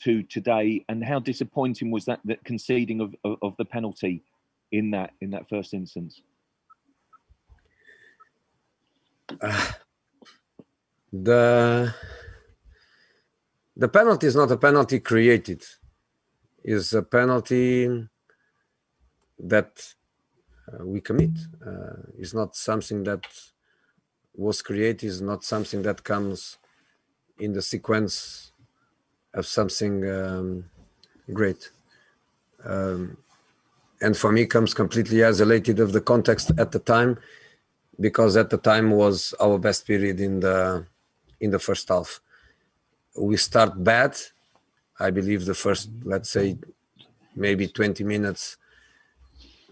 to today, and how disappointing was that conceding of the penalty in that first instance? The penalty is not a penalty created. It's a penalty that we commit. It's not something that was created. It's not something that comes in the sequence of something great. And for me, comes completely isolated of the context at the time, because at the time was our best period in the first half. We start bad. I believe the first, let's say, maybe 20 minutes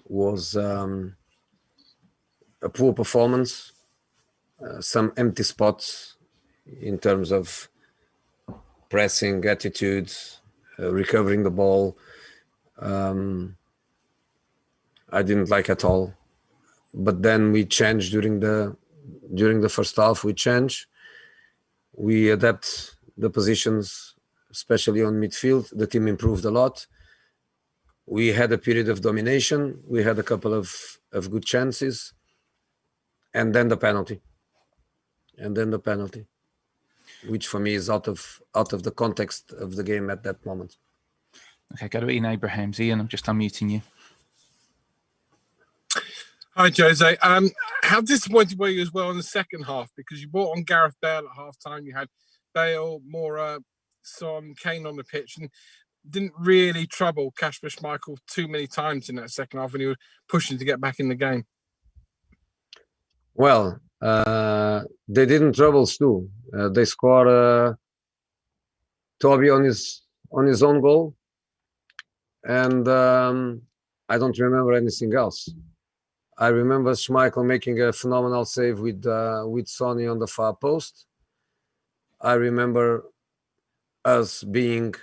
was a poor performance, some empty spots in terms of pressing attitudes, recovering the ball. I didn't like at all. But then we changed during the first half. We adapt the positions, especially on midfield. The team improved a lot. We had a period of domination. We had a couple of good chances, and then the penalty, which for me is out of the context of the game at that moment. Okay, go to Ian Abrahams. Ian, I'm just unmuting you. Hi, Jose. How disappointed were you as well in the second half? Because you brought on Gareth Bale at half-time. You had Bale, Moura, Son, Kane on the pitch, and didn't really trouble Kasper Schmeichel too many times in that second half when he was pushing to get back in the game. Well, they didn't trouble Stu. They scored Toby on his own goal, and I don't remember anything else. I remember Schmeichel making a phenomenal save with Sonny on the far post. I remember us being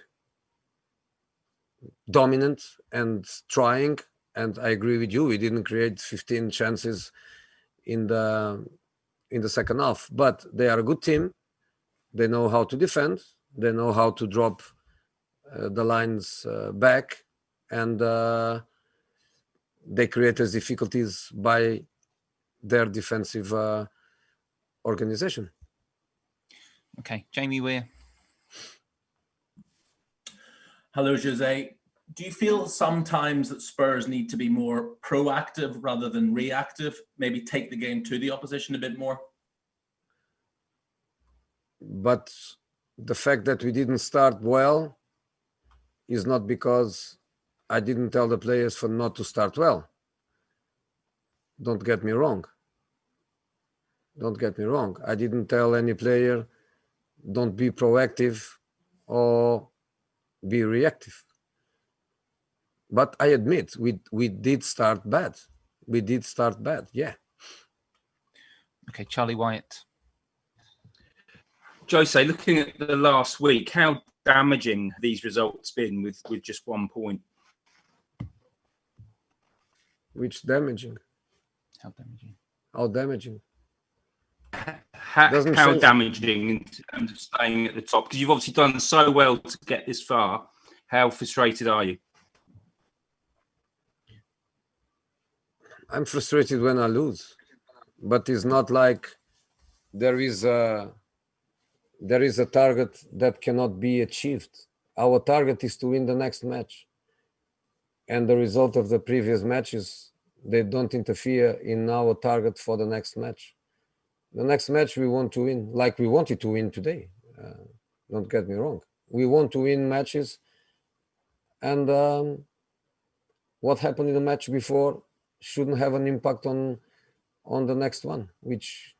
dominant and trying, and I agree with you. We didn't create 15 chances in the second half, but they are a good team. They know how to defend. They know how to drop the lines back, and they create us difficulties by their defensive organization. Okay, Jamie Weir. Hello, Jose. Do you feel sometimes that Spurs need to be more proactive rather than reactive? Maybe take the game to the opposition a bit more? But the fact that we didn't start well is not because I didn't tell the players for not to start well. Don't get me wrong. I didn't tell any player, don't be proactive or be reactive. But I admit, we did start bad. Yeah. Okay, Charlie Wyatt. Jose, looking at the last week, how damaging have these results been with just 1 point? Which damaging? How damaging? How damaging? How damaging in terms of staying at the top? Because you've obviously done so well to get this far. How frustrated are you? I'm frustrated when I lose, but it's not like there is a target that cannot be achieved. Our target is to win the next match, and the result of the previous matches, they don't interfere in our target for the next match. The next match we want to win, like we wanted to win today. Don't get me wrong. We want to win matches, and what happened in the match before shouldn't have an impact on the next one, which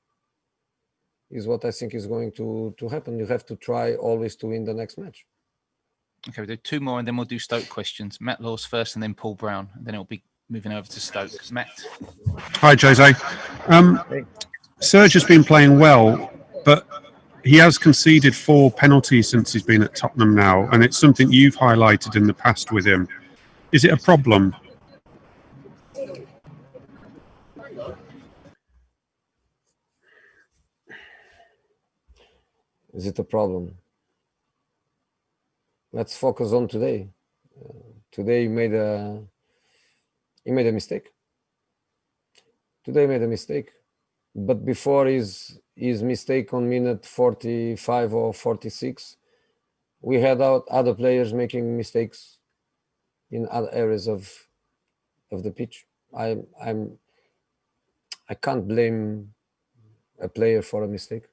is what I think is going to happen. You have to try always to win the next match. Okay, we'll do two more and then we'll do Stoke questions. Matt Laws first and then Paul Brown. And then it'll be moving over to Stoke. Matt. Hi, Jose. Serge has been playing well, but he has conceded 4 penalties since he's been at Tottenham now, and it's something you've highlighted in the past with him. Is it a problem? Is it a problem? let's focus on today. Today he made a mistake. Today he made a mistake. But before his mistake on minute 45 or 46, we had other players making mistakes in other areas of the pitch. I can't blame a player for a mistake.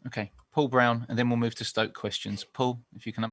Okay, Paul Brown, and then we'll move to Stoke questions. Paul, if you can